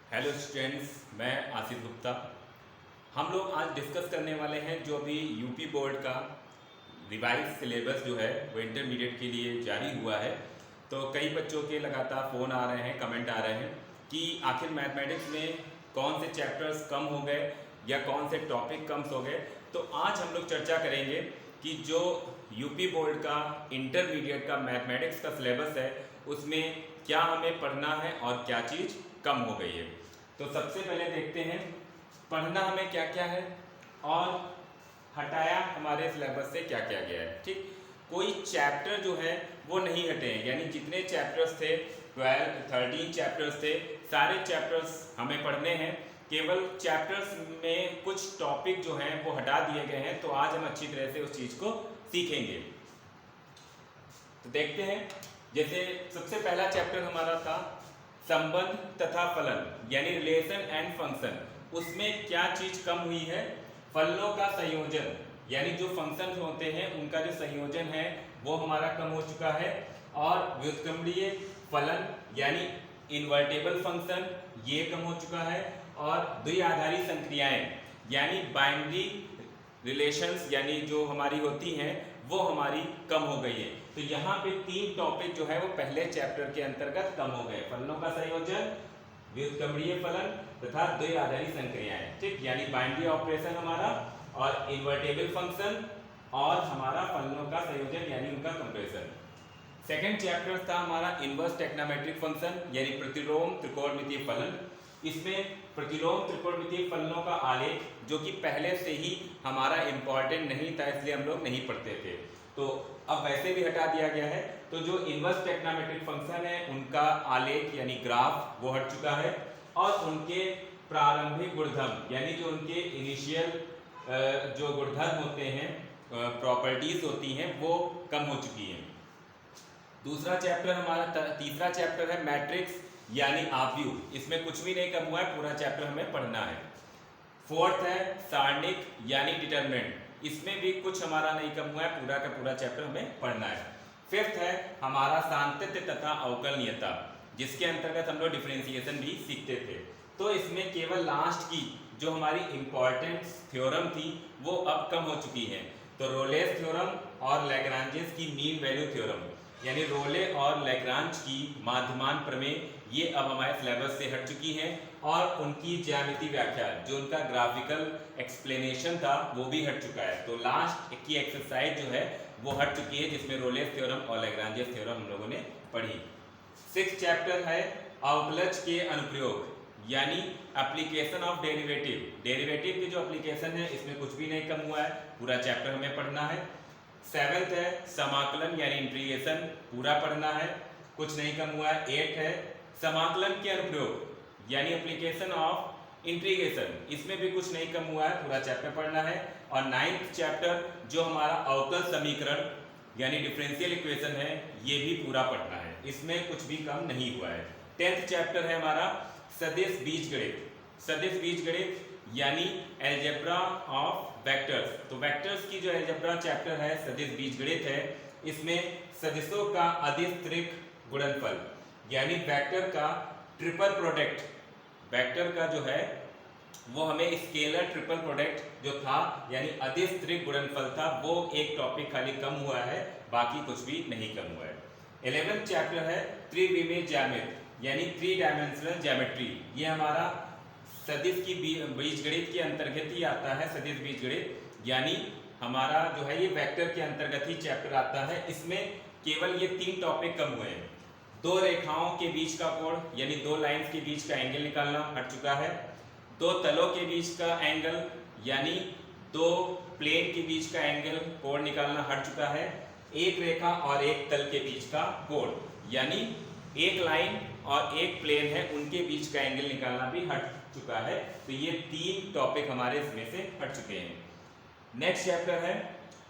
Hello students, मैं आसिफ गुप्ता। हम लोग आज डिस्कस करने वाले हैं जो अभी यूपी बोर्ड का रिवाइज सिलेबस जो है वो इंटरमीडिएट के लिए जारी हुआ है। तो कई बच्चों के लगातार फ़ोन आ रहे हैं, कमेंट आ रहे हैं कि आखिर मैथमेटिक्स में कौन से चैप्टर्स कम हो गए या कौन से टॉपिक कम हो गए। तो आज हम लोग चर्चा करेंगे कि जो यूपी बोर्ड का इंटरमीडिएट का मैथमेटिक्स का सिलेबस है उसमें क्या हमें पढ़ना है और क्या चीज़ कम हो गई है। तो सबसे पहले देखते हैं पढ़ना हमें क्या क्या है और हटाया हमारे सिलेबस से क्या क्या गया है। ठीक, कोई चैप्टर जो है वो नहीं हटे हैं, यानी जितने चैप्टर्स थे 13 चैप्टर्स थे, सारे चैप्टर्स हमें पढ़ने हैं। केवल चैप्टर्स में कुछ टॉपिक जो हैं वो हटा दिए गए हैं। तो आज हम अच्छी तरह से उस चीज़ को सीखेंगे। तो देखते हैं, जैसे सबसे पहला चैप्टर हमारा था संबंध तथा फलन, यानी रिलेशन एंड फंक्शन। उसमें क्या चीज कम हुई है? फलनों का संयोजन, यानी जो फंक्शन होते हैं उनका जो संयोजन है वो हमारा कम हो चुका है। और व्युत्क्रमणीय फलन यानी इन्वर्टेबल फंक्शन ये कम हो चुका है। और द्विआधारी संक्रियाएं यानी बाइनरी रिलेशंस यानी जो हमारी होती हैं वो हमारी कम हो गई है। तो यहाँ पे 3 टॉपिक जो है वो पहले चैप्टर के अंतर्गत कम हो गए, फलनों का संयोजन, व्युत्क्रमणीय फलन तथा द्विआधारी संक्रियाएं। ठीक, यानी बाइनरी ऑपरेशन हमारा और इन्वर्टेबल फंक्शन और हमारा फलनों का संयोजन यानी उनका कंपैरिजन। सेकंड चैप्टर था हमारा इनवर्स टेक्नोमेट्रिक फंक्शन यानी प्रतिलोम त्रिकोणमितीय फलन। इसमें प्रतिलोम त्रिकोणमितीय फलनों का आलेख जो कि पहले से ही हमारा इंपॉर्टेंट नहीं था, इसलिए हम लोग नहीं पढ़ते थे, तो अब वैसे भी हटा दिया गया है। तो जो इनवर्स टेक्नोमेट्रिक फंक्शन है उनका आलेख यानी ग्राफ वो हट चुका है। और उनके प्रारंभिक गुणधर्म यानी जो उनके इनिशियल जो गुणधर्म होते हैं, प्रॉपर्टीज होती हैं, वो कम हो चुकी हैं। दूसरा चैप्टर हमारा तीसरा चैप्टर है मैट्रिक्स यानी आव्यूह। इसमें कुछ भी नहीं कम हुआ है, पूरा चैप्टर हमें पढ़ना है। फोर्थ है सारणिक यानी डिटरमिनेंट, इसमें भी कुछ हमारा नहीं कम हुआ है, पूरा का पूरा चैप्टर हमें पढ़ना है। फिफ्थ है हमारा सांतत्य तथा अवकलनीयता, जिसके अंतर्गत हम लोग डिफरेंशिएशन भी सीखते थे। तो इसमें केवल लास्ट की जो हमारी इंपॉर्टेंट थ्योरम थी वो अब कम हो चुकी है। तो रोलेस थ्योरम और लैग्रांजेस की मीन वैल्यू थ्योरम, यानी रोले और लैग्रांज की माध्यमान प्रमेय, ये अब हमारे सिलेबस से हट चुकी हैं। और उनकी ज्यामिति व्याख्या, जो उनका ग्राफिकल एक्सप्लेनेशन था, वो भी हट चुका है। तो लास्ट की एक्सरसाइज जो है वो हट चुकी है, जिसमें रोलेस थ्योरम और लैग्रांजेस थ्योरम हम लोगों ने पढ़ी। 6th चैप्टर है अवकलज के अनुप्रयोग यानी एप्लीकेशन ऑफ डेरिवेटिव। डेरिवेटिव की जो एप्लीकेशन है इसमें कुछ भी नहीं कम हुआ है, पूरा चैप्टर हमें पढ़ना है। 7th है समाकलन यानी इंटीग्रेशन, पूरा पढ़ना है, कुछ नहीं कम हुआ है। 8th है समाकलन के अनुप्रयोग यानी एप्लीकेशन ऑफ इंटीग्रेशन, इसमें भी कुछ नहीं कम हुआ है, पूरा चैप्टर पढ़ना है। और 9th चैप्टर जो हमारा अवकल समीकरण यानी डिफरेंशियल इक्वेशन है, ये भी पूरा पढ़ना है, इसमें कुछ भी कम नहीं हुआ है। 10th चैप्टर है हमारा सदिश बीजगणित। सदिश बीजगणित यानी एलजेब्रा ऑफ वेक्टर्स। तो वेक्टर्स की जो एलजेब्रा चैप्टर है सदिश बीजगणित है, इसमें सदिशों का अदिश त्रिक गुणनफल यानी वेक्टर का ट्रिपल प्रोडक्ट, वेक्टर का जो है वो हमें स्केलर ट्रिपल प्रोडक्ट जो था यानी अदिश त्रिक गुणनफल था, वो एक टॉपिक खाली कम हुआ है, बाकी कुछ भी नहीं कम हुआ है। 11th चैप्टर है त्रिविमीय ज्यामिति यानी 3 डायमेंशनल ज्योमेट्री। ये हमारा सदिश की बीजगणित के अंतर्गत ही आता है। सदिश बीजगणित यानी हमारा जो है ये वेक्टर के अंतर्गत ही चैप्टर आता है। इसमें केवल ये 3 टॉपिक कम हुए हैं। 2 रेखाओं के बीच का कोण यानी 2 लाइंस के बीच का एंगल निकालना हट चुका है। 2 तलों के बीच का एंगल यानी 2 प्लेन के बीच का एंगल कोण निकालना हट चुका है। 1 रेखा और 1 तल के बीच का कोण यानी 1 लाइन और 1 प्लेन है उनके बीच का एंगल निकालना भी हट चुका है। तो ये 3 टॉपिक हमारे इसमें से हट चुके हैं। नेक्स्ट चैप्टर है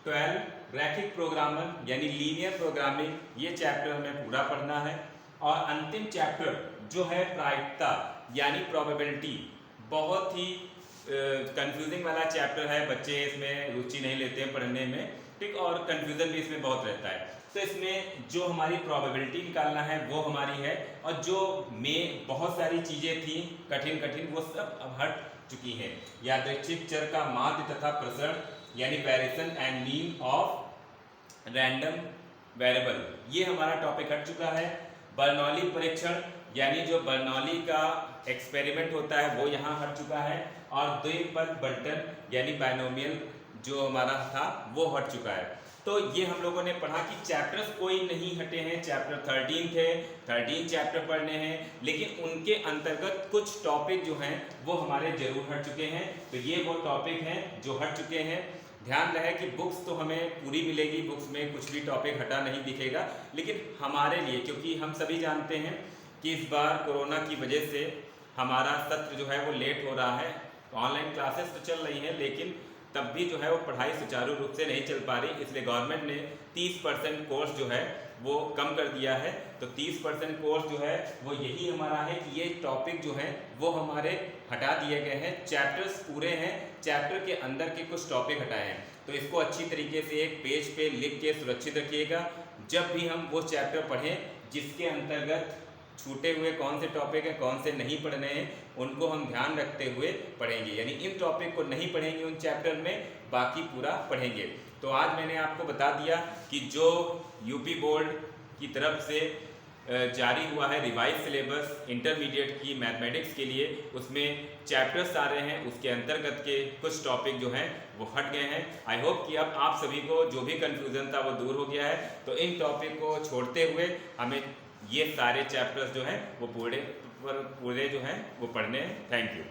12 रैखिक प्रोग्रामर यानी लीनियर प्रोग्रामिंग, ये चैप्टर हमें पूरा पढ़ना है। और अंतिम चैप्टर जो है प्रायिकता यानी प्रोबेबिलिटी, बहुत ही कंफ्यूजिंग वाला चैप्टर है, बच्चे इसमें रुचि नहीं लेते हैं पढ़ने में, ठीक, और कंफ्यूजन भी इसमें बहुत रहता है। तो इसमें जो हमारी प्रोबेबिलिटी निकालना है वो हमारी है, और जो में बहुत सारी चीज़ें थी कठिन कठिन वो सब अब हट चुकी हैं। यादृच्छिक चर का माध्य तथा प्रसरण यानी variation and mean of random variable, ये हमारा टॉपिक हट चुका है। बर्नौली परीक्षण यानी जो बर्नौली का एक्सपेरिमेंट होता है वो यहाँ हट चुका है, और द्विपद बंटन यानी बाइनोमियल जो हमारा था वो हट चुका है। तो ये हम लोगों ने पढ़ा कि चैप्टर्स कोई नहीं हटे हैं, चैप्टर 13 थे, 13 चैप्टर पढ़ने हैं, लेकिन उनके अंतर्गत कुछ टॉपिक जो हैं वो हमारे जरूर हट चुके हैं। तो ये वो टॉपिक हैं जो हट चुके हैं। ध्यान रहे कि बुक्स तो हमें पूरी मिलेगी, बुक्स में कुछ भी टॉपिक हटा नहीं दिखेगा, लेकिन हमारे लिए, क्योंकि हम सभी जानते हैं कि इस बार कोरोना की वजह से हमारा सत्र जो है वो लेट हो रहा है। ऑनलाइन क्लासेस तो चल रही हैं, लेकिन तब भी जो है वो पढ़ाई सुचारू रूप से नहीं चल पा रही, इसलिए गवर्नमेंट ने 30% कोर्स जो है वो कम कर दिया है। तो 30% कोर्स जो है वो यही हमारा है कि ये टॉपिक जो है वो हमारे हटा दिए गए हैं। चैप्टर्स पूरे हैं, चैप्टर के अंदर के कुछ टॉपिक हटाए हैं। तो इसको अच्छी तरीके से एक पेज पे लिख के सुरक्षित रखिएगा। जब भी हम वो चैप्टर पढ़ें जिसके अंतर्गत छूटे हुए कौन से टॉपिक हैं, कौन से नहीं पढ़ने हैं, उनको हम ध्यान रखते हुए पढ़ेंगे। यानी इन टॉपिक को नहीं पढ़ेंगे उन चैप्टर में, बाकी पूरा पढ़ेंगे। तो आज मैंने आपको बता दिया कि जो यूपी बोर्ड की तरफ से जारी हुआ है रिवाइज सिलेबस इंटरमीडिएट की मैथमेटिक्स के लिए, उसमें चैप्टर्स आ रहे हैं, उसके अंतर्गत के कुछ टॉपिक जो हैं वो हट गए हैं। आई होप कि अब आप सभी को जो भी कन्फ्यूज़न था वो दूर हो गया है। तो इन टॉपिक को छोड़ते हुए हमें ये सारे चैप्टर्स जो हैं वो पूरे जो हैं वो पढ़ने हैं। Thank you.